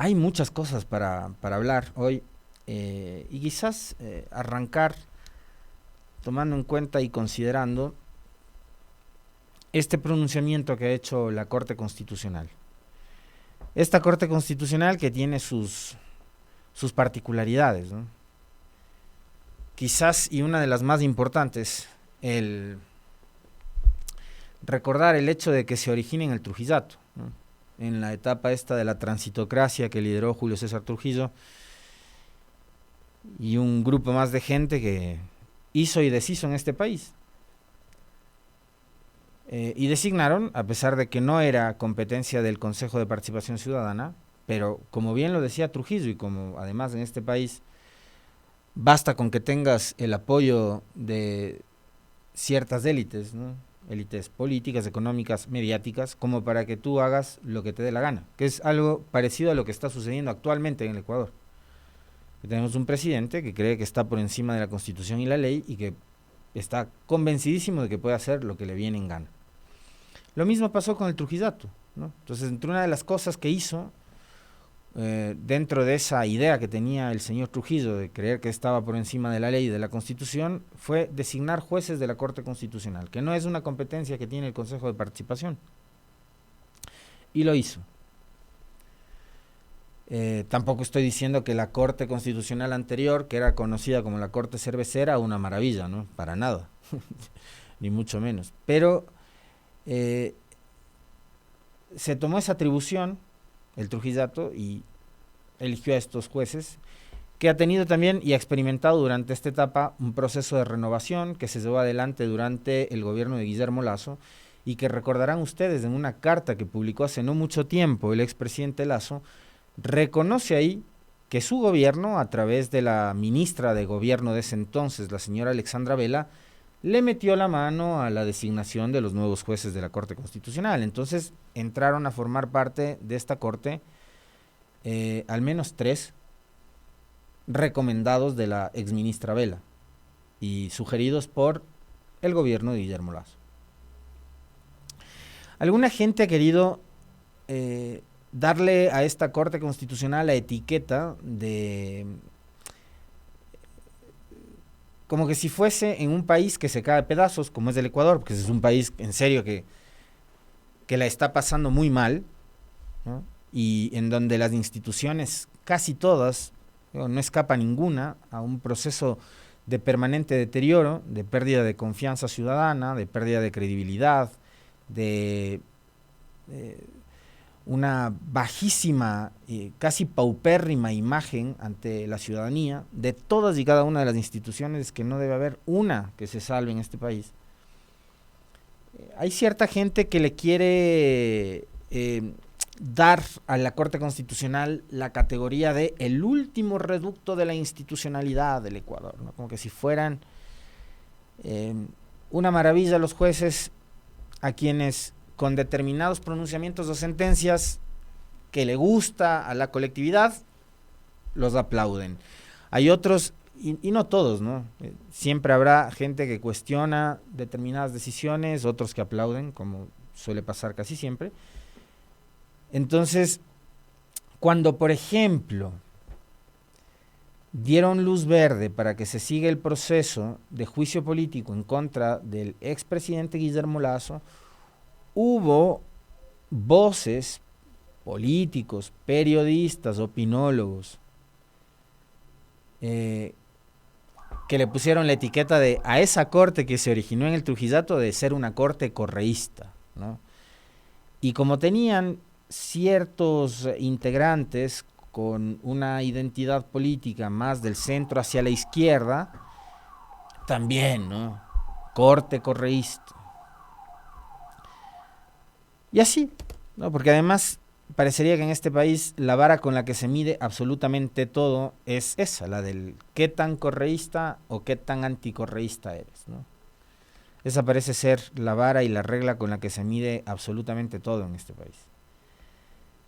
Hay muchas cosas para hablar hoy y quizás arrancar tomando en cuenta y considerando este pronunciamiento que ha hecho la Corte Constitucional. Esta Corte Constitucional que tiene sus particularidades, ¿no? Quizás, y una de las más importantes, el recordar el hecho de que se origina en el Trujillato, ¿no? En la etapa esta de la transitocracia que lideró Julio César Trujillo y un grupo más de gente que hizo y deshizo en este país. Y designaron, a pesar de que no era competencia del Consejo de Participación Ciudadana, pero como bien lo decía Trujillo y como además en este país basta con que tengas el apoyo de ciertas élites, ¿no? Élites políticas, económicas, mediáticas, como para que tú hagas lo que te dé la gana, que es algo parecido a lo que está sucediendo actualmente en el Ecuador. Tenemos un presidente que cree que está por encima de la Constitución y la ley y que está convencidísimo de que puede hacer lo que le viene en gana. Lo mismo pasó con el Trujillato, ¿no? Entonces, entre una de las cosas que hizo, dentro de esa idea que tenía el señor Trujillo de creer que estaba por encima de la ley y de la Constitución, fue designar jueces de la Corte Constitucional, que no es una competencia que tiene el Consejo de Participación. Y lo hizo. Tampoco estoy diciendo que la Corte Constitucional anterior, que era conocida como la Corte Cervecera, una maravilla, ¿no? Para nada, ni mucho menos. Pero eh, se tomó esa atribución, el Trujillato, y eligió a estos jueces, que ha tenido también y ha experimentado durante esta etapa un proceso de renovación que se llevó adelante durante el gobierno de Guillermo Lasso y que recordarán ustedes en una carta que publicó hace no mucho tiempo el expresidente Lasso, reconoce ahí que su gobierno, a través de la ministra de gobierno de ese entonces, la señora Alexandra Vela, le metió la mano a la designación de los nuevos jueces de la Corte Constitucional. Entonces entraron a formar parte de esta Corte al menos tres recomendados de la exministra Vela y sugeridos por el gobierno de Guillermo Lasso. Alguna gente ha querido darle a esta Corte Constitucional la etiqueta de como que si fuese en un país que se cae a pedazos, como es el Ecuador, porque es un país en serio que la está pasando muy mal, ¿no? Y en donde las instituciones, casi todas, no escapa ninguna a un proceso de permanente deterioro, de pérdida de confianza ciudadana, de pérdida de credibilidad, de una bajísima, casi paupérrima imagen ante la ciudadanía de todas y cada una de las instituciones, que no debe haber una que se salve en este país. Hay cierta gente que le quiere dar a la Corte Constitucional la categoría de el último reducto de la institucionalidad del Ecuador, ¿no? Como que si fueran una maravilla los jueces a quienes con determinados pronunciamientos o sentencias que le gusta a la colectividad, los aplauden. Hay otros, y no todos, ¿no? Siempre habrá gente que cuestiona determinadas decisiones, otros que aplauden, como suele pasar casi siempre. Entonces, cuando, por ejemplo, dieron luz verde para que se siga el proceso de juicio político en contra del expresidente Guillermo Lasso, hubo voces, políticos, periodistas, opinólogos, que le pusieron la etiqueta de a esa corte que se originó en el Trujillato de ser una corte correísta, ¿no? Y como tenían ciertos integrantes con una identidad política más del centro hacia la izquierda, también, ¿no? Corte correísta. Y así, ¿no? Porque además parecería que en este país la vara con la que se mide absolutamente todo es esa, la del qué tan correísta o qué tan anticorreísta eres, ¿no? Esa parece ser la vara y la regla con la que se mide absolutamente todo en este país.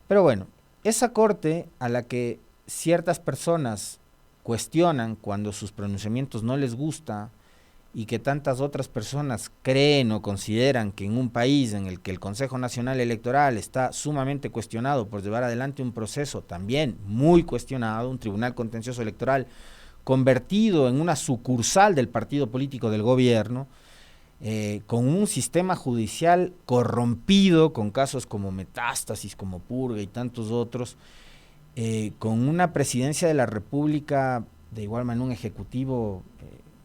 Pero bueno, esa corte a la que ciertas personas cuestionan cuando sus pronunciamientos no les gusta y que tantas otras personas creen o consideran que en un país en el que el Consejo Nacional Electoral está sumamente cuestionado por llevar adelante un proceso también muy cuestionado, un tribunal contencioso electoral convertido en una sucursal del partido político del gobierno, con un sistema judicial corrompido, con casos como Metástasis, como Purga y tantos otros, con una presidencia de la República, de igual manera un ejecutivo,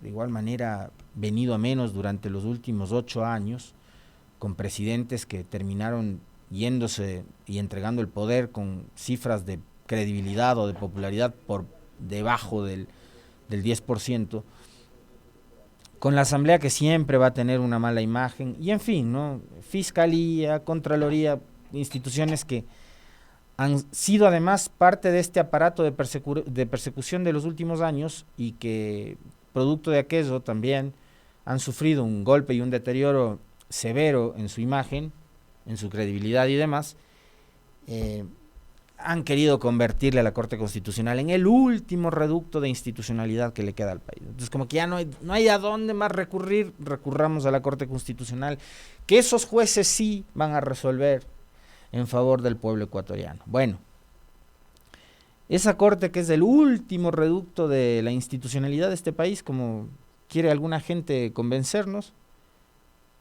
de igual manera venido a menos durante los últimos 8 años, con presidentes que terminaron yéndose y entregando el poder con cifras de credibilidad o de popularidad por debajo del 10%, con la Asamblea que siempre va a tener una mala imagen, y en fin, ¿no? Fiscalía, Contraloría, instituciones que han sido además parte de este aparato de persecución de los últimos años y que, producto de aquello, también han sufrido un golpe y un deterioro severo en su imagen, en su credibilidad y demás. Han querido convertirle a la Corte Constitucional en el último reducto de institucionalidad que le queda al país. Entonces, como que ya no hay a dónde más recurrir, recurramos a la Corte Constitucional, que esos jueces sí van a resolver en favor del pueblo ecuatoriano. Bueno, esa Corte, que es el último reducto de la institucionalidad de este país, como quiere alguna gente convencernos,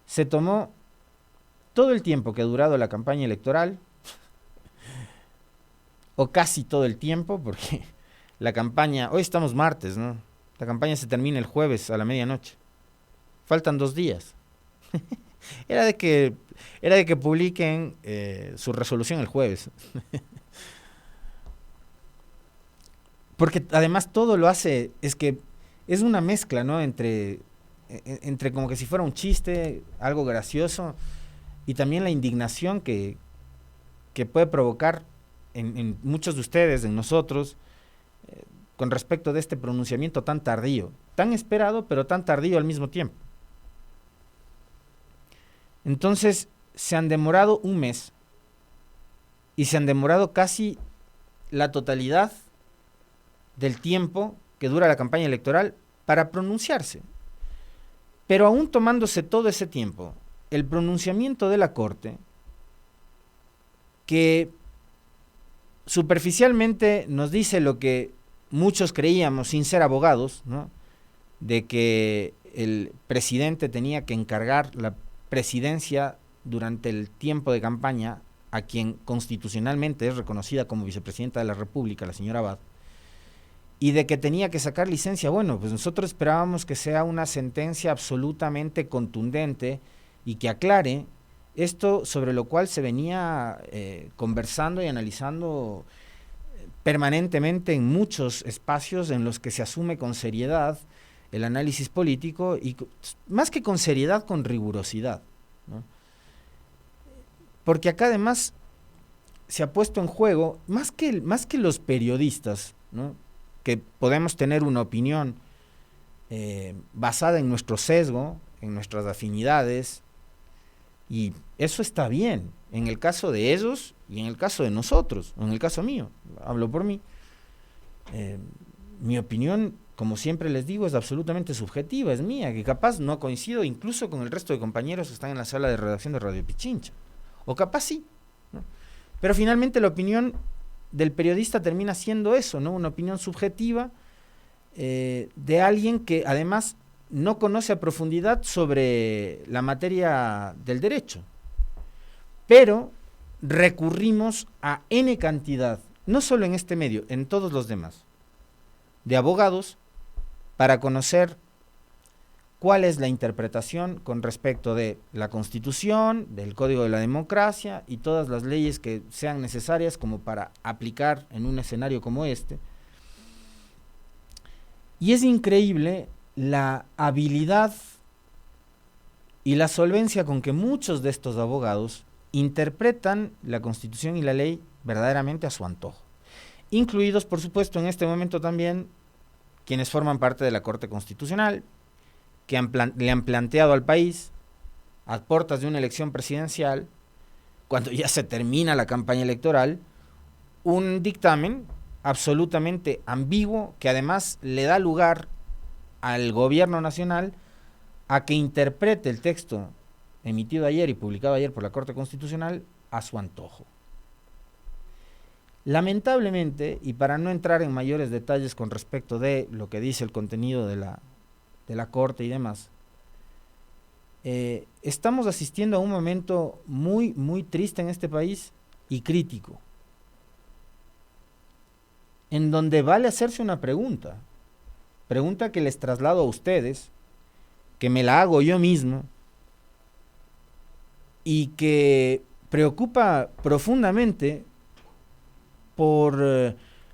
se tomó todo el tiempo que ha durado la campaña electoral, o casi todo el tiempo, porque la campaña, hoy estamos martes, ¿no? La campaña se termina el jueves a la medianoche. Faltan 2 días. Era de que publiquen su resolución el jueves. Porque además todo lo hace, es que es una mezcla, ¿no? Entre como que si fuera un chiste, algo gracioso, y también la indignación que puede provocar en muchos de ustedes, en nosotros, con respecto de este pronunciamiento tan tardío, tan esperado, pero tan tardío al mismo tiempo. Entonces, se han demorado un mes y se han demorado casi la totalidad del tiempo que dura la campaña electoral para pronunciarse. Pero aún tomándose todo ese tiempo, el pronunciamiento de la Corte, que superficialmente nos dice lo que muchos creíamos sin ser abogados, ¿no? De que el presidente tenía que encargar la presidencia durante el tiempo de campaña a quien constitucionalmente es reconocida como vicepresidenta de la República, la señora Abad, y de que tenía que sacar licencia. Bueno, pues nosotros esperábamos que sea una sentencia absolutamente contundente y que aclare esto sobre lo cual se venía conversando y analizando permanentemente en muchos espacios en los que se asume con seriedad el análisis político, y más que con seriedad, con rigurosidad, ¿no? Porque acá además se ha puesto en juego, más que los periodistas, ¿no? Que podemos tener una opinión basada en nuestro sesgo, en nuestras afinidades, y eso está bien, en el caso de ellos y en el caso de nosotros, en el caso mío, hablo por mí. Mi opinión, como siempre les digo, es absolutamente subjetiva, es mía, que capaz no coincido incluso con el resto de compañeros que están en la sala de redacción de Radio Pichincha, o capaz sí, ¿no? Pero finalmente la opinión del periodista termina siendo eso, ¿no? Una opinión subjetiva de alguien que además no conoce a profundidad sobre la materia del derecho. Pero recurrimos a N cantidad, no solo en este medio, en todos los demás, de abogados para conocer cuál es la interpretación con respecto de la Constitución, del Código de la Democracia y todas las leyes que sean necesarias como para aplicar en un escenario como este. Y es increíble la habilidad y la solvencia con que muchos de estos abogados interpretan la Constitución y la ley verdaderamente a su antojo, incluidos, por supuesto, en este momento también quienes forman parte de la Corte Constitucional, que le han planteado al país, a puertas de una elección presidencial, cuando ya se termina la campaña electoral, un dictamen absolutamente ambiguo que además le da lugar al gobierno nacional a que interprete el texto emitido ayer y publicado ayer por la Corte Constitucional a su antojo. Lamentablemente, y para no entrar en mayores detalles con respecto de lo que dice el contenido de la Corte y demás, estamos asistiendo a un momento muy, muy triste en este país y crítico, en donde vale hacerse una pregunta que les traslado a ustedes, que me la hago yo mismo y que preocupa profundamente por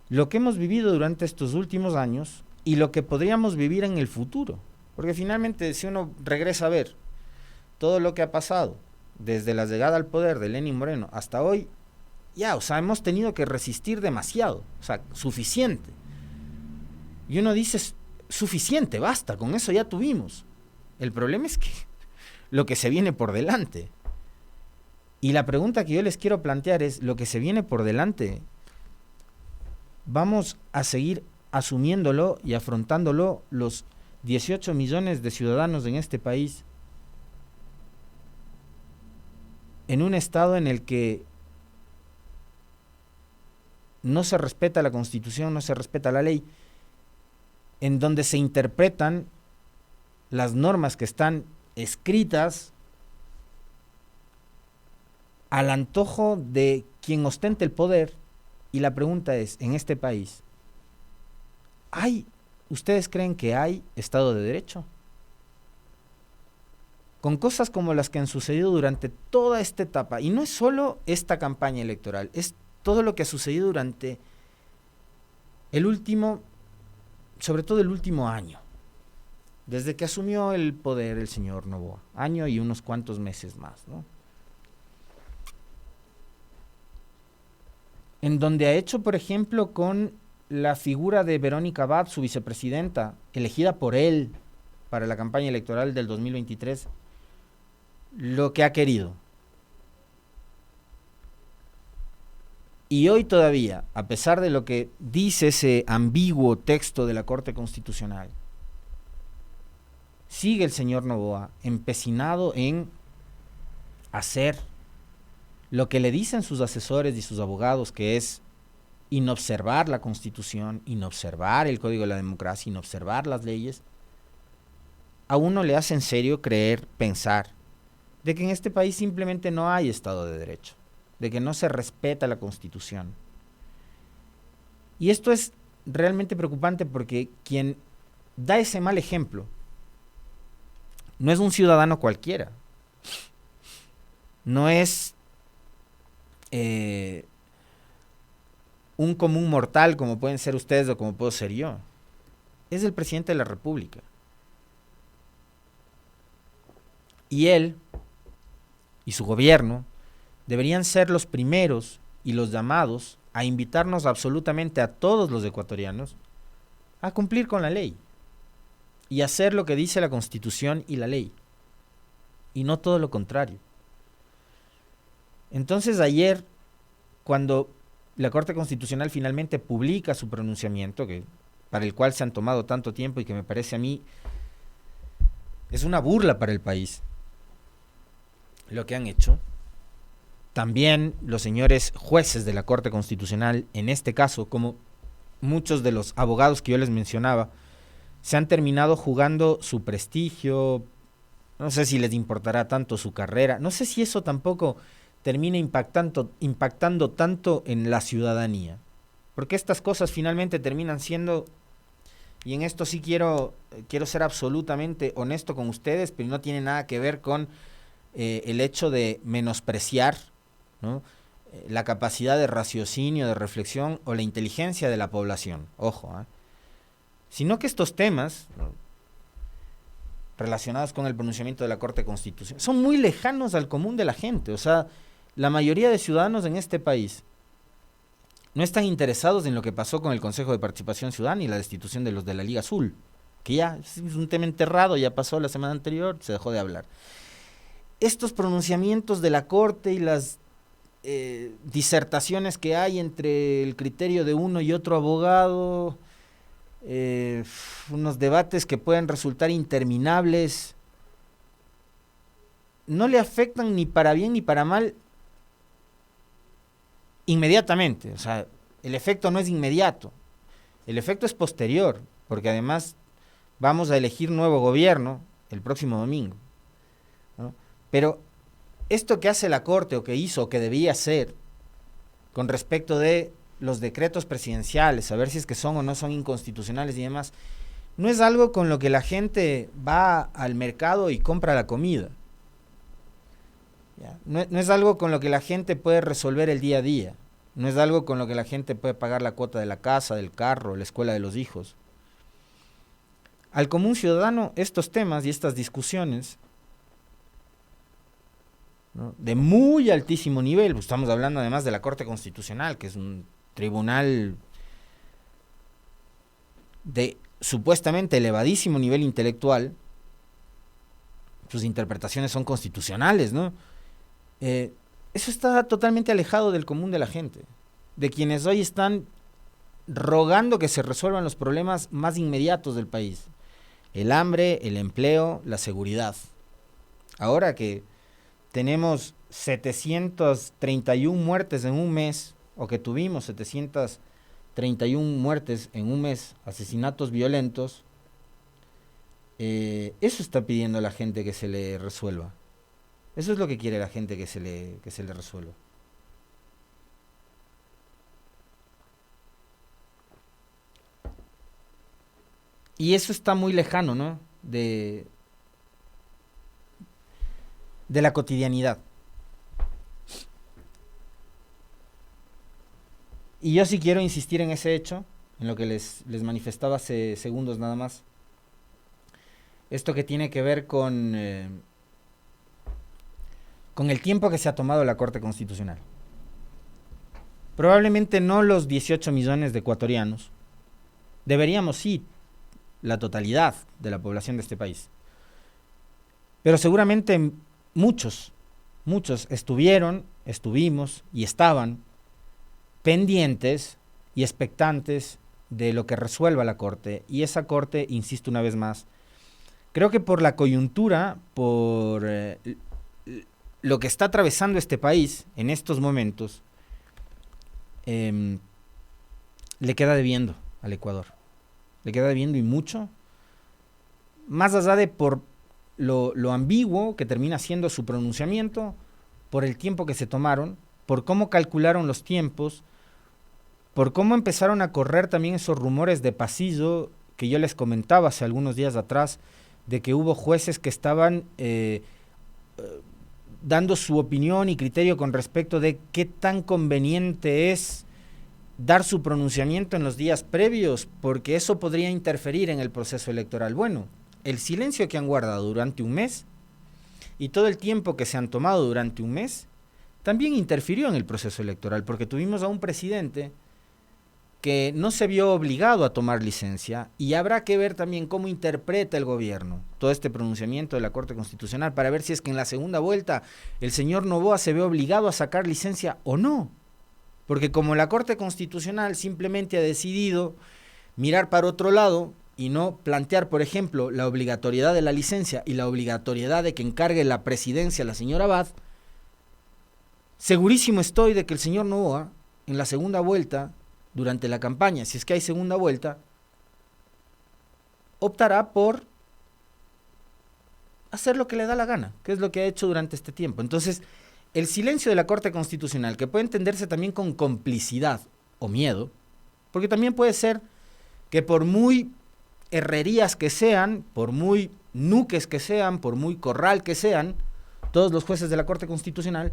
lo que hemos vivido durante estos últimos años y lo que podríamos vivir en el futuro. Porque finalmente, si uno regresa a ver todo lo que ha pasado desde la llegada al poder de Lenín Moreno hasta hoy, ya, o sea, hemos tenido que resistir demasiado, o sea, suficiente. Y uno dice, suficiente, basta, con eso ya tuvimos. El problema es que lo que se viene por delante. Y la pregunta que yo les quiero plantear es, lo que se viene por delante, ¿vamos a seguir asumiéndolo y afrontándolo los 18 millones de ciudadanos en este país en un estado en el que no se respeta la Constitución, no se respeta la ley, en donde se interpretan las normas que están escritas al antojo de quien ostente el poder? Y la pregunta es, en este país, ¿ustedes creen que hay Estado de Derecho? Con cosas como las que han sucedido durante toda esta etapa, y no es solo esta campaña electoral, es todo lo que ha sucedido durante sobre todo el último año, desde que asumió el poder el señor Noboa, año y unos cuantos meses más, ¿no? En donde ha hecho, por ejemplo, con la figura de Verónica Abad, su vicepresidenta, elegida por él para la campaña electoral del 2023, lo que ha querido. Y hoy todavía, a pesar de lo que dice ese ambiguo texto de la Corte Constitucional, sigue el señor Noboa empecinado en hacer lo que le dicen sus asesores y sus abogados, que es inobservar la Constitución, inobservar el Código de la Democracia, inobservar las leyes. A uno le hace en serio creer, pensar, de que en este país simplemente no hay Estado de Derecho, de que no se respeta la Constitución. Y esto es realmente preocupante porque quien da ese mal ejemplo no es un ciudadano cualquiera, no es un común mortal como pueden ser ustedes o como puedo ser yo, es el presidente de la República. Y él y su gobierno deberían ser los primeros y los llamados a invitarnos absolutamente a todos los ecuatorianos a cumplir con la ley y hacer lo que dice la Constitución y la ley, y no todo lo contrario. Entonces ayer, cuando la Corte Constitucional finalmente publica su pronunciamiento, para el cual se han tomado tanto tiempo y que me parece a mí es una burla para el país lo que han hecho, también los señores jueces de la Corte Constitucional, en este caso, como muchos de los abogados que yo les mencionaba, se han terminado jugando su prestigio. No sé si les importará tanto su carrera, no sé si eso tampoco termina impactando tanto en la ciudadanía, porque estas cosas finalmente terminan siendo, y en esto sí quiero ser absolutamente honesto con ustedes, pero no tiene nada que ver con el hecho de menospreciar, ¿no?, la capacidad de raciocinio, de reflexión o la inteligencia de la población, ojo, sino que estos temas, ¿no?, relacionados con el pronunciamiento de la Corte Constitucional son muy lejanos al común de la gente. O sea, la mayoría de ciudadanos en este país no están interesados en lo que pasó con el Consejo de Participación Ciudadana y la destitución de los de la Liga Azul, que ya es un tema enterrado, ya pasó la semana anterior, se dejó de hablar. Estos pronunciamientos de la Corte y las disertaciones que hay entre el criterio de uno y otro abogado, unos debates que pueden resultar interminables, no le afectan ni para bien ni para mal inmediatamente. O sea, el efecto no es inmediato, el efecto es posterior, porque además vamos a elegir nuevo gobierno el próximo domingo, ¿no? Pero esto que hace la Corte, o que hizo, o que debía hacer, con respecto de los decretos presidenciales, a ver si es que son o no son inconstitucionales y demás, no es algo con lo que la gente va al mercado y compra la comida. ¿Ya? No es algo con lo que la gente puede resolver el día a día. No es algo con lo que la gente puede pagar la cuota de la casa, del carro, la escuela de los hijos. Al común ciudadano, estos temas y estas discusiones, ¿no?, de muy altísimo nivel, pues estamos hablando además de la Corte Constitucional, que es un tribunal de supuestamente elevadísimo nivel intelectual, sus interpretaciones son constitucionales, ¿no? Eso está totalmente alejado del común de la gente, de quienes hoy están rogando que se resuelvan los problemas más inmediatos del país: el hambre, el empleo, la seguridad. Ahora que tenemos 731 muertes en un mes, o que tuvimos 731 muertes en un mes, asesinatos violentos, eso está pidiendo la gente que se le resuelva. Eso es lo que quiere la gente, que se le resuelva. Y eso está muy lejano, ¿no?, de la cotidianidad. Y yo sí quiero insistir en ese hecho, en lo que les manifestaba hace segundos nada más. Esto que tiene que ver con el tiempo que se ha tomado la Corte Constitucional. Probablemente no los 18 millones de ecuatorianos. Deberíamos sí, la totalidad de la población de este país. Pero seguramente muchos estuvimos y estaban pendientes y expectantes de lo que resuelva la Corte. Y esa Corte, insisto una vez más, creo que por la coyuntura, por lo que está atravesando este país en estos momentos, le queda debiendo al Ecuador. Le queda debiendo, y mucho, más allá de por lo ambiguo que termina siendo su pronunciamiento, por el tiempo que se tomaron, por cómo calcularon los tiempos, por cómo empezaron a correr también esos rumores de pasillo que yo les comentaba hace algunos días atrás, de que hubo jueces que estaban dando su opinión y criterio con respecto de qué tan conveniente es dar su pronunciamiento en los días previos, porque eso podría interferir en el proceso electoral. Bueno, el silencio que han guardado durante un mes y todo el tiempo que se han tomado durante un mes también interfirió en el proceso electoral, porque tuvimos a un presidente que no se vio obligado a tomar licencia, y habrá que ver también cómo interpreta el gobierno todo este pronunciamiento de la Corte Constitucional para ver si es que en la segunda vuelta el señor Noboa se ve obligado a sacar licencia o no. Porque como la Corte Constitucional simplemente ha decidido mirar para otro lado y no plantear, por ejemplo, la obligatoriedad de la licencia y la obligatoriedad de que encargue la presidencia a la señora Abad, segurísimo estoy de que el señor Noboa, en la segunda vuelta, durante la campaña, si es que hay segunda vuelta, optará por hacer lo que le da la gana, que es lo que ha hecho durante este tiempo. Entonces, el silencio de la Corte Constitucional, que puede entenderse también con complicidad o miedo, porque también puede ser que por muy herrerías que sean, por muy nuques que sean, por muy corral que sean, todos los jueces de la Corte Constitucional,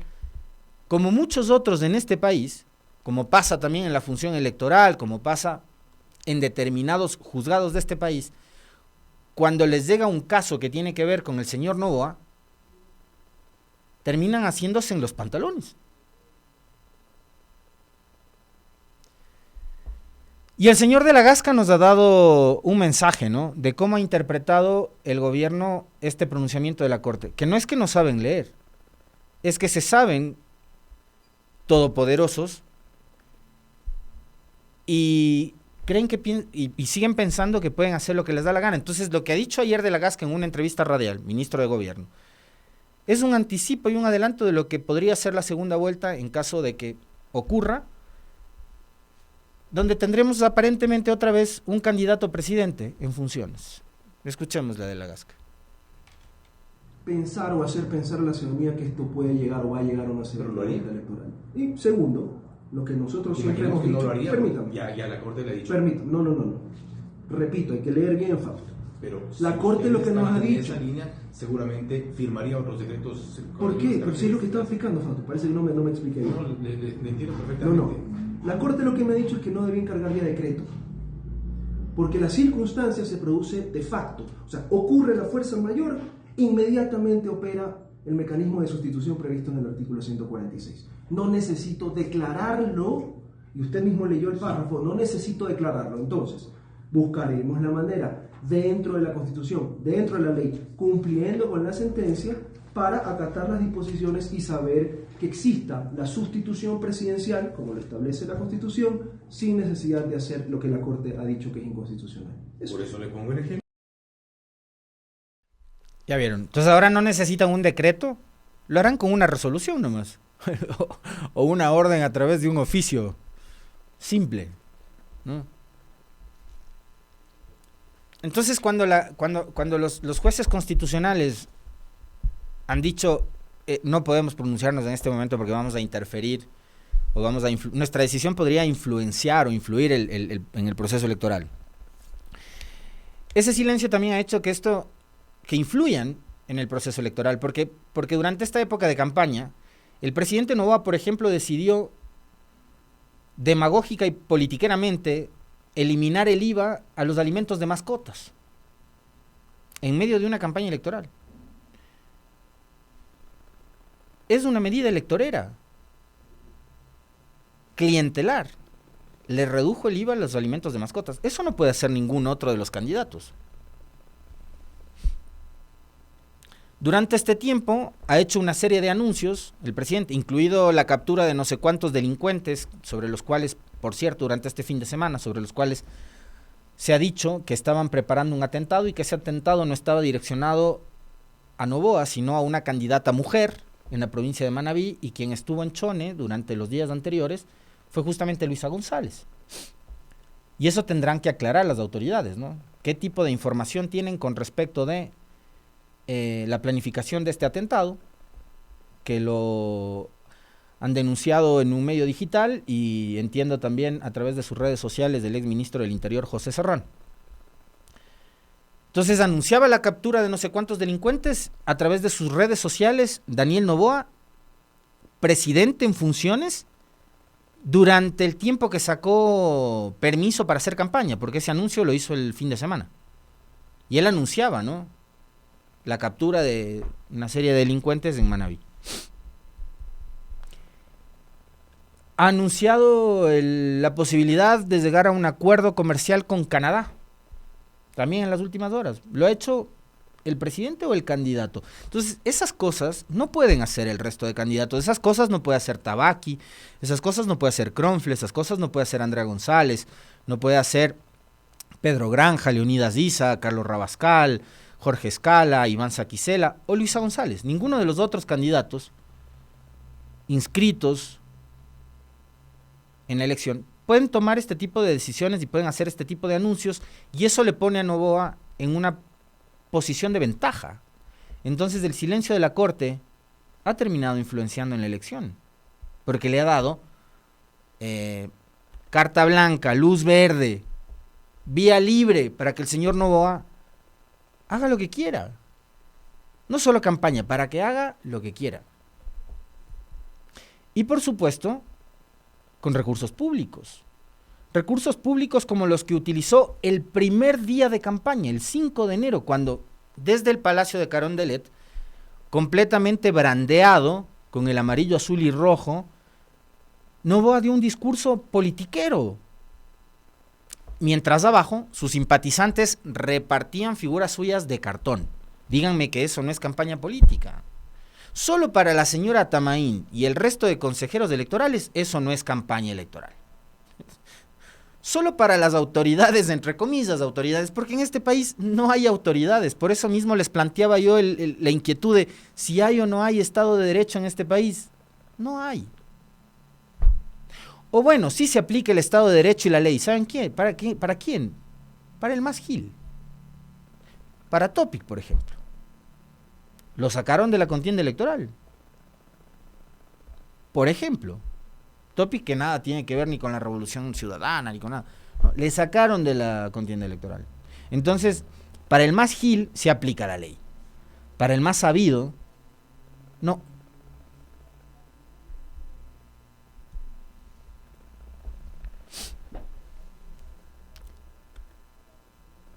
como muchos otros en este país, como pasa también en la función electoral, como pasa en determinados juzgados de este país, cuando les llega un caso que tiene que ver con el señor Noboa, terminan haciéndose en los pantalones. Y el señor de la Gasca nos ha dado un mensaje, ¿no?, de cómo ha interpretado el gobierno este pronunciamiento de la Corte, que no es que no saben leer, es que se saben todopoderosos y creen que y siguen pensando que pueden hacer lo que les da la gana. Entonces, lo que ha dicho ayer de la Gasca en una entrevista radial, ministro de Gobierno, es un anticipo y un adelanto de lo que podría ser la segunda vuelta en caso de que ocurra, donde tendremos aparentemente otra vez un candidato presidente en funciones. Escuchemos la de la Gasca. Pensar o hacer pensar a la ciudadanía que esto puede llegar o va a llegar a una segunda vuelta electoral. Y segundo, lo que nosotros siempre hemos dicho, permítame. Ya la Corte le ha dicho. Permítame, no. Repito, hay que leer bien, Fausto. Pero la si Corte lo que nos ha en dicho. esa línea, seguramente firmaría otros decretos. ¿Por qué? Pero si es lo que estaba explicando, Fausto. Parece que no me expliqué bien. No, le entiendo perfectamente. No. La Corte lo que me ha dicho es que no debe encargar vía decreto. Porque la circunstancia se produce de facto. O sea, ocurre la fuerza mayor, inmediatamente opera el mecanismo de sustitución previsto en el artículo 146. No necesito declararlo, y usted mismo leyó el párrafo, no necesito declararlo. Entonces, buscaremos la manera, dentro de la Constitución, dentro de la ley, cumpliendo con la sentencia, para acatar las disposiciones y saber que exista la sustitución presidencial, como lo establece la Constitución, sin necesidad de hacer lo que la Corte ha dicho que es inconstitucional. Por eso le pongo el ejemplo. Ya vieron. Entonces ahora no necesitan un decreto, lo harán con una resolución nomás. o una orden a través de un oficio simple, ¿no? Entonces cuando los jueces constitucionales han dicho no podemos pronunciarnos en este momento porque vamos a interferir o nuestra decisión podría influenciar o influir en el proceso electoral. Ese silencio también ha hecho que influyan en el proceso electoral, porque durante esta época de campaña, el presidente Noboa, por ejemplo, decidió demagógica y politiqueramente eliminar el IVA a los alimentos de mascotas en medio de una campaña electoral. Es una medida electorera, clientelar. Le redujo el IVA a los alimentos de mascotas. Eso no puede hacer ningún otro de los candidatos. Durante este tiempo ha hecho una serie de anuncios, el presidente, incluido la captura de no sé cuántos delincuentes, sobre los cuales, por cierto, durante este fin de semana, sobre los cuales se ha dicho que estaban preparando un atentado y que ese atentado no estaba direccionado a Noboa, sino a una candidata mujer en la provincia de Manabí, y quien estuvo en Chone durante los días anteriores fue justamente Luisa González. Y eso tendrán que aclarar las autoridades, ¿no? ¿Qué tipo de información tienen con respecto de la planificación de este atentado, que lo han denunciado en un medio digital y entiendo también a través de sus redes sociales del exministro del Interior, José Serrano? Entonces anunciaba la captura de no sé cuántos delincuentes a través de sus redes sociales Daniel Noboa, presidente en funciones, durante el tiempo que sacó permiso para hacer campaña, porque ese anuncio lo hizo el fin de semana. Y él anunciaba, ¿no?, la captura de una serie de delincuentes en Manabí. Ha anunciado la posibilidad de llegar a un acuerdo comercial con Canadá, también en las últimas horas. ¿Lo ha hecho el presidente o el candidato? Entonces, esas cosas no pueden hacer el resto de candidatos. Esas cosas no puede hacer Tabaqui, esas cosas no puede hacer Kronfle, esas cosas no puede hacer Andrea González, no puede hacer Pedro Granja, Leonidas Issa, Carlos Rabascal, Jorge Escala, Iván Saquicela o Luisa González. Ninguno de los otros candidatos inscritos en la elección pueden tomar este tipo de decisiones y pueden hacer este tipo de anuncios, y eso le pone a Noboa en una posición de ventaja. Entonces el silencio de la Corte ha terminado influenciando en la elección, porque le ha dado carta blanca, luz verde, vía libre para que el señor Noboa haga lo que quiera. No solo campaña, para que haga lo que quiera. Y por supuesto, con recursos públicos. Recursos públicos como los que utilizó el primer día de campaña, el 5 de enero, cuando desde el Palacio de Carondelet, completamente brandeado, con el amarillo, azul y rojo, Noboa dio un discurso politiquero. Mientras abajo, sus simpatizantes repartían figuras suyas de cartón. Díganme que eso no es campaña política. Solo para la señora Tamaín y el resto de consejeros electorales, eso no es campaña electoral. solo para las autoridades, entre comillas, autoridades, porque en este país no hay autoridades. Por eso mismo les planteaba yo la inquietud de si hay o no hay Estado de Derecho en este país. No hay. O bueno, sí se aplica el Estado de Derecho y la ley. ¿Saben quién? ¿Para qué? ¿Para quién? Para el más gil. Para Topic, por ejemplo. Lo sacaron de la contienda electoral. Por ejemplo. Topic que nada tiene que ver ni con la Revolución Ciudadana, ni con nada. No, le sacaron de la contienda electoral. Entonces, para el más gil se aplica la ley. Para el más sabido, no.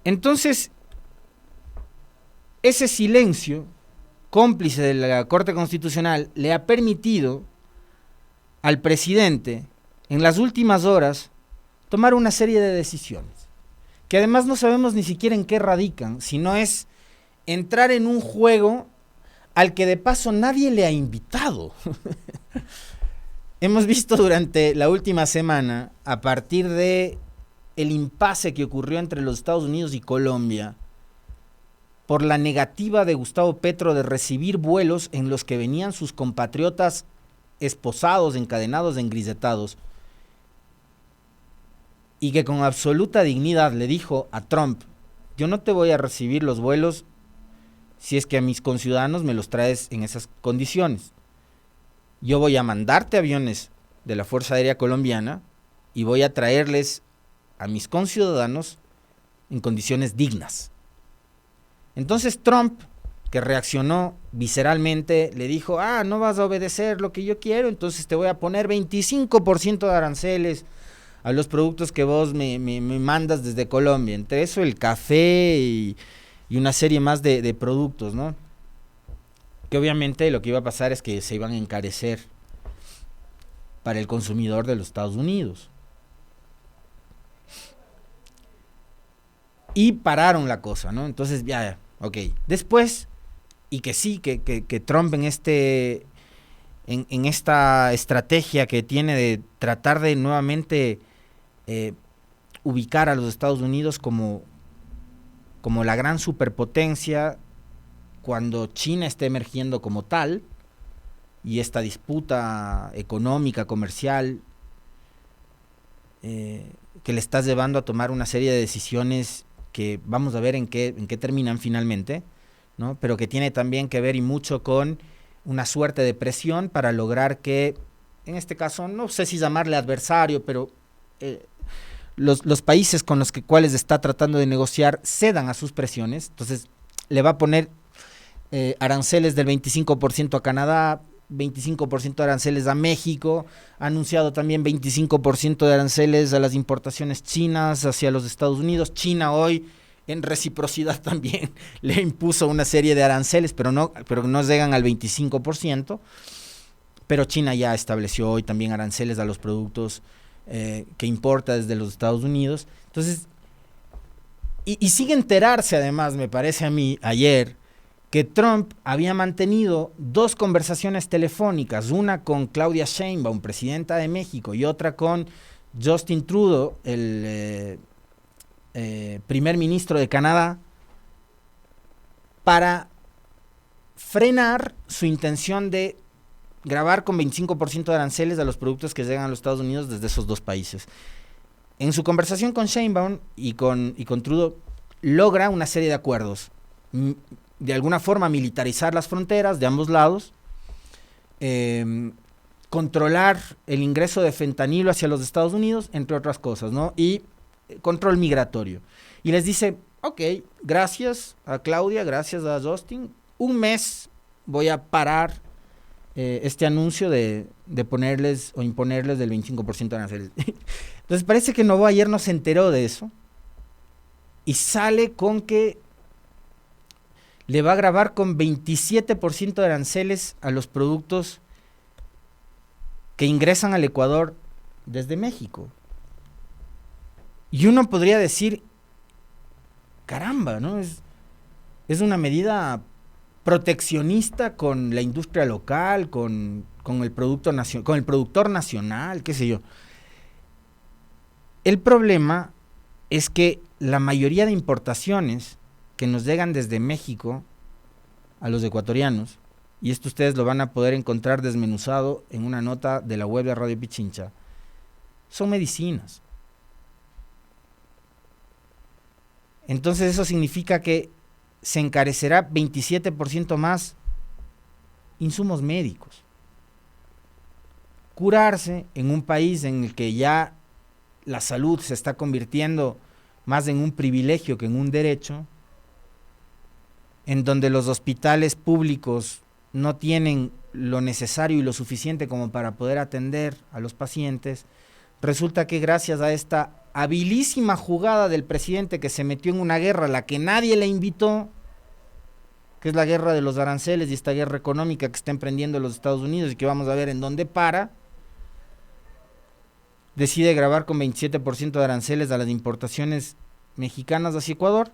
Entonces, ese silencio cómplice de la Corte Constitucional le ha permitido al presidente en las últimas horas tomar una serie de decisiones que además no sabemos ni siquiera en qué radican, sino es entrar en un juego al que de paso nadie le ha invitado. Hemos visto durante la última semana, a partir de el impasse que ocurrió entre los Estados Unidos y Colombia, por la negativa de Gustavo Petro de recibir vuelos en los que venían sus compatriotas esposados, encadenados, engrisetados, y que con absoluta dignidad le dijo a Trump: yo no te voy a recibir los vuelos si es que a mis conciudadanos me los traes en esas condiciones. Yo voy a mandarte aviones de la Fuerza Aérea Colombiana y voy a traerles a mis conciudadanos en condiciones dignas. Entonces Trump, que reaccionó visceralmente, le dijo: no vas a obedecer lo que yo quiero, entonces te voy a poner 25% de aranceles a los productos que vos me mandas desde Colombia, entre eso el café y una serie más de productos, ¿no? Que obviamente lo que iba a pasar es que se iban a encarecer para el consumidor de los Estados Unidos. Y pararon la cosa, ¿no? Entonces ya, ok. Después, y que sí, que Trump en esta estrategia que tiene de tratar de nuevamente ubicar a los Estados Unidos como la gran superpotencia cuando China está emergiendo como tal, y esta disputa económica, comercial, que le está llevando a tomar una serie de decisiones que vamos a ver en qué terminan finalmente, ¿no? Pero que tiene también que ver y mucho con una suerte de presión para lograr que, en este caso, no sé si llamarle adversario, pero los países con los cuales está tratando de negociar cedan a sus presiones. Entonces le va a poner aranceles del 25% a Canadá, 25% de aranceles a México, ha anunciado también 25% de aranceles a las importaciones chinas hacia los Estados Unidos. China hoy, en reciprocidad también, le impuso una serie de aranceles, pero no llegan al 25%, pero China ya estableció hoy también aranceles a los productos que importa desde los Estados Unidos. Entonces, y sigue enterarse además, me parece a mí, ayer, que Trump había mantenido 2 conversaciones telefónicas, una con Claudia Sheinbaum, presidenta de México, y otra con Justin Trudeau, el primer ministro de Canadá, para frenar su intención de grabar con 25% de aranceles a los productos que llegan a los Estados Unidos desde esos 2 países. En su conversación con Sheinbaum y con Trudeau, logra una serie de acuerdos. De alguna forma militarizar las fronteras de ambos lados, controlar el ingreso de fentanilo hacia los Estados Unidos, entre otras cosas, ¿no? Y control migratorio. Y les dice: ok, gracias a Claudia, gracias a Justin, un mes voy a parar este anuncio de ponerles o imponerles del 25% de aranceles. Entonces parece que Novoa ayer no se enteró de eso y sale con que le va a grabar con 27% de aranceles a los productos que ingresan al Ecuador desde México. Y uno podría decir, caramba, ¿no? Es una medida proteccionista con la industria local, con el productor nacional, qué sé yo. El problema es que la mayoría de importaciones que nos llegan desde México a los ecuatorianos, y esto ustedes lo van a poder encontrar desmenuzado en una nota de la web de Radio Pichincha, son medicinas. Entonces eso significa que se encarecerá 27% más insumos médicos. Curarse en un país en el que ya la salud se está convirtiendo más en un privilegio que en un derecho, en donde los hospitales públicos no tienen lo necesario y lo suficiente como para poder atender a los pacientes, resulta que gracias a esta habilísima jugada del presidente que se metió en una guerra a la que nadie le invitó, que es la guerra de los aranceles y esta guerra económica que está emprendiendo los Estados Unidos y que vamos a ver en dónde para, decide grabar con 27% de aranceles a las importaciones mexicanas hacia Ecuador,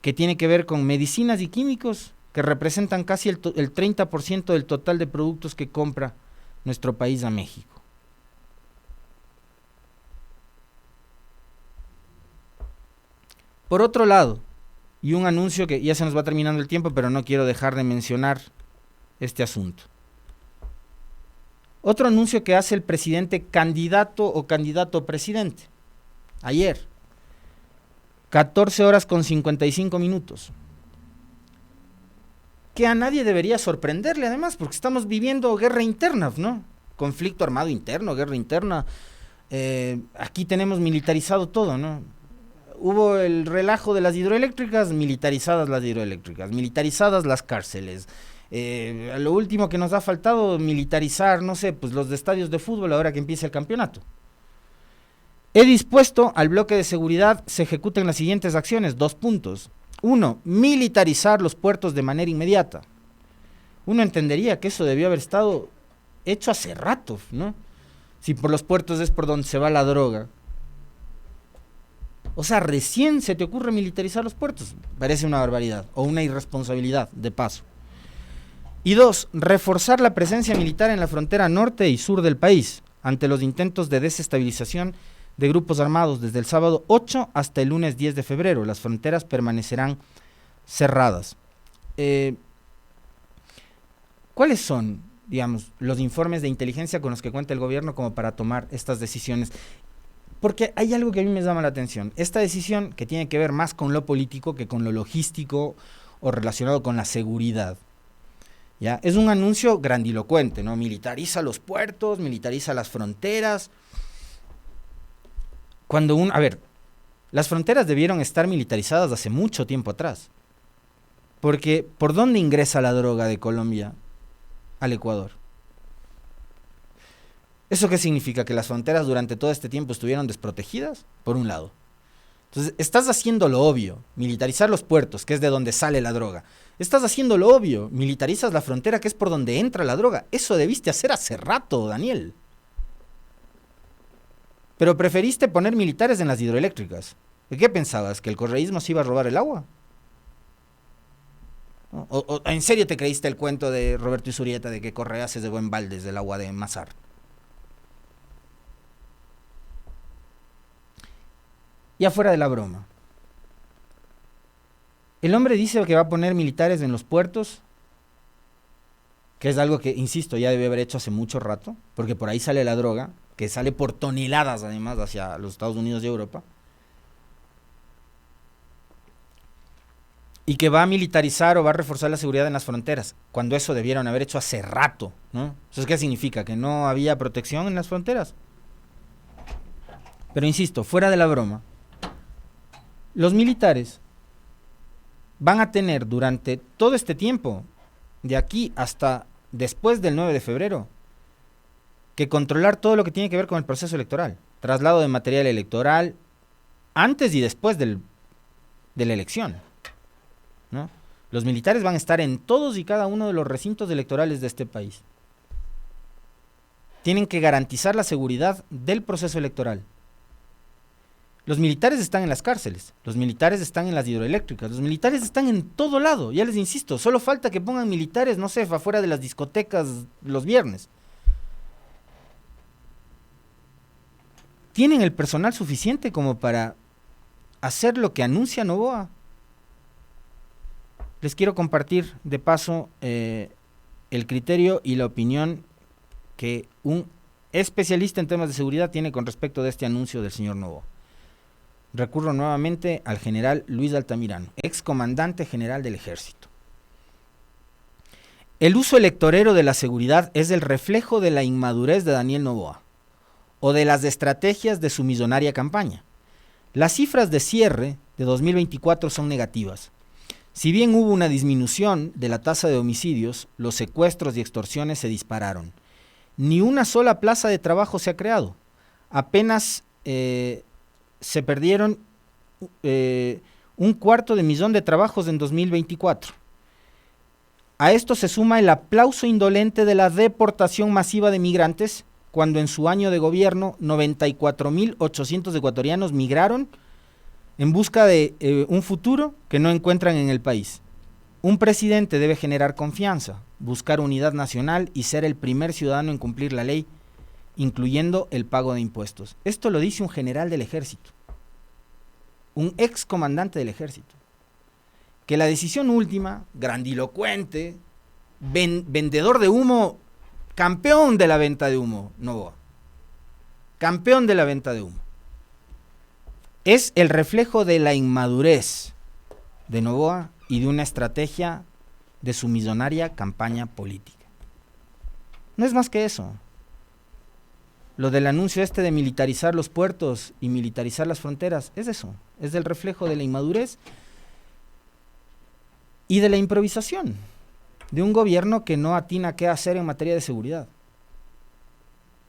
que tiene que ver con medicinas y químicos, que representan casi el 30% del total de productos que compra nuestro país a México. Por otro lado, y un anuncio que ya se nos va terminando el tiempo, pero no quiero dejar de mencionar este asunto. Otro anuncio que hace el presidente candidato o candidato presidente. Ayer, 14 horas con 55 minutos. Que a nadie debería sorprenderle además, porque estamos viviendo guerra interna, ¿no? Conflicto armado interno, guerra interna. Aquí tenemos militarizado todo, ¿no? Hubo el relajo de las hidroeléctricas, militarizadas las cárceles. Lo último que nos ha faltado, militarizar, no sé, pues los estadios de fútbol ahora que empiece el campeonato. He dispuesto al bloque de seguridad se ejecuten las siguientes acciones, 2 puntos. 1, militarizar los puertos de manera inmediata. Uno entendería que eso debió haber estado hecho hace rato, ¿no? Si por los puertos es por donde se va la droga. O sea, recién se te ocurre militarizar los puertos. Parece una barbaridad o una irresponsabilidad, de paso. Y 2, reforzar la presencia militar en la frontera norte y sur del país, ante los intentos de desestabilización de grupos armados desde el sábado 8 hasta el lunes 10 de febrero. Las fronteras permanecerán cerradas. ¿Cuáles son, digamos, los informes de inteligencia con los que cuenta el gobierno como para tomar estas decisiones? Porque hay algo que a mí me llama la atención. Esta decisión, que tiene que ver más con lo político que con lo logístico o relacionado con la seguridad, ¿ya? Es un anuncio grandilocuente, ¿no? Militariza los puertos, militariza las fronteras. A ver, las fronteras debieron estar militarizadas hace mucho tiempo atrás. Porque, ¿por dónde ingresa la droga de Colombia al Ecuador? ¿Eso qué significa? ¿Que las fronteras durante todo este tiempo estuvieron desprotegidas? Por un lado. Entonces, estás haciendo lo obvio, militarizar los puertos, que es de donde sale la droga. Estás haciendo lo obvio, militarizas la frontera, que es por donde entra la droga. Eso debiste hacer hace rato, Daniel. Pero preferiste poner militares en las hidroeléctricas. ¿Qué pensabas? ¿Que el correísmo se iba a robar el agua? ¿O en serio te creíste el cuento de Roberto Isurieta de que Correa se llevó en baldes del agua de Mazar? Ya fuera de la broma. El hombre dice que va a poner militares en los puertos, que es algo que, insisto, ya debe haber hecho hace mucho rato, porque por ahí sale la droga, que sale por toneladas además hacia los Estados Unidos y Europa, y que va a militarizar o va a reforzar la seguridad en las fronteras, cuando eso debieron haber hecho hace rato, ¿no? Entonces, ¿qué significa? ¿Que no había protección en las fronteras? Pero insisto, fuera de la broma, los militares van a tener durante todo este tiempo, de aquí hasta después del 9 de febrero, que controlar todo lo que tiene que ver con el proceso electoral, traslado de material electoral, antes y después de la elección, ¿no? Los militares van a estar en todos y cada uno de los recintos electorales de este país. Tienen que garantizar la seguridad del proceso electoral. Los militares están en las cárceles, los militares están en las hidroeléctricas, los militares están en todo lado, ya les insisto, solo falta que pongan militares, no sé, afuera de las discotecas los viernes. ¿tienen el personal suficiente como para hacer lo que anuncia Noboa? Les quiero compartir de paso el criterio y la opinión que un especialista en temas de seguridad tiene con respecto de este anuncio del señor Noboa. Recurro nuevamente al general Luis Altamirano, ex comandante general del Ejército. El uso electorero de la seguridad es el reflejo de la inmadurez de Daniel Noboa o de las estrategias de su millonaria campaña. Las cifras de cierre de 2024 son negativas. Si bien hubo una disminución de la tasa de homicidios, los secuestros y extorsiones se dispararon. Ni una sola plaza de trabajo se ha creado. Apenas se perdieron 250.000 de trabajos en 2024. A esto se suma el aplauso indolente de la deportación masiva de migrantes, cuando en su año de gobierno 94.800 ecuatorianos migraron en busca de un futuro que no encuentran en el país. Un presidente debe generar confianza, buscar unidad nacional y ser el primer ciudadano en cumplir la ley, incluyendo el pago de impuestos. Esto lo dice un general del ejército, un ex comandante del ejército. Que la decisión última, grandilocuente, vendedor de humo, campeón de la venta de humo, Noboa, campeón de la venta de humo, es el reflejo de la inmadurez de Noboa y de una estrategia de su millonaria campaña política. No es más que eso. Lo del anuncio de militarizar los puertos y militarizar las fronteras, es eso, es el reflejo de la inmadurez y de la improvisación de un gobierno que no atina qué hacer en materia de seguridad.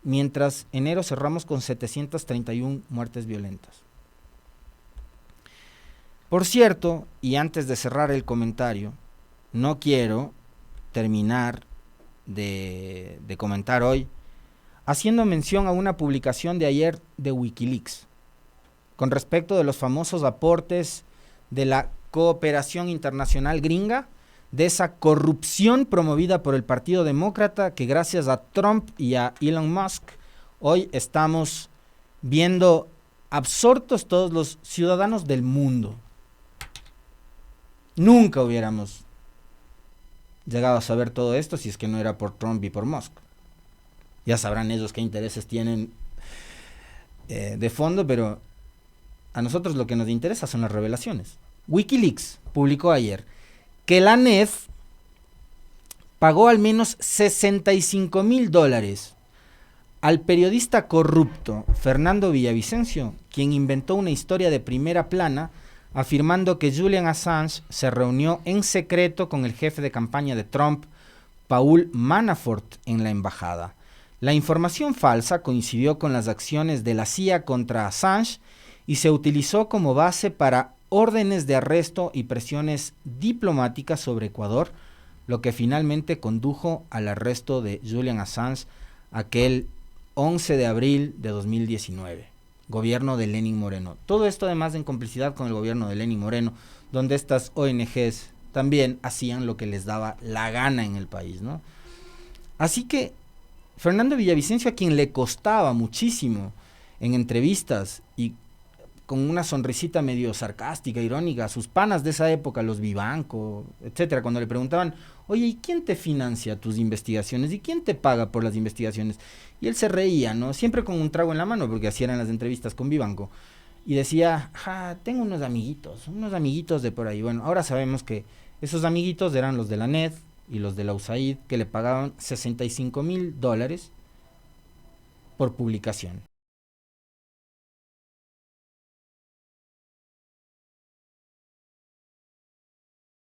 Mientras enero cerramos con 731 muertes violentas. Por cierto, y antes de cerrar el comentario, no quiero terminar de comentar hoy haciendo mención a una publicación de ayer de Wikileaks con respecto de los famosos aportes de la cooperación internacional gringa, de esa corrupción promovida por el Partido Demócrata que gracias a Trump y a Elon Musk hoy estamos viendo absortos todos los ciudadanos del mundo. Nunca hubiéramos llegado a saber todo esto si es que no era por Trump y por Musk. Ya sabrán ellos qué intereses tienen de fondo, pero a nosotros lo que nos interesa son las revelaciones. Wikileaks publicó ayer que la NED pagó al menos $65,000 al periodista corrupto Fernando Villavicencio, quien inventó una historia de primera plana afirmando que Julian Assange se reunió en secreto con el jefe de campaña de Trump, Paul Manafort, en la embajada. La información falsa coincidió con las acciones de la CIA contra Assange y se utilizó como base para órdenes de arresto y presiones diplomáticas sobre Ecuador, lo que finalmente condujo al arresto de Julian Assange aquel 11 de abril de 2019, gobierno de Lenín Moreno. Todo esto además en complicidad con el gobierno de Lenín Moreno, donde estas ONGs también hacían lo que les daba la gana en el país, ¿no? Así que Fernando Villavicencio, a quien le costaba muchísimo en entrevistas y con una sonrisita medio sarcástica, irónica, sus panas de esa época, los Vivanco, etcétera, cuando le preguntaban, oye, ¿y quién te financia tus investigaciones? ¿Y quién te paga por las investigaciones? Y él se reía, ¿no? Siempre con un trago en la mano, porque así eran las entrevistas con Vivanco. Y decía, tengo unos amiguitos de por ahí. Bueno, ahora sabemos que esos amiguitos eran los de la NED y los de la USAID, que le pagaban $65,000 por publicación.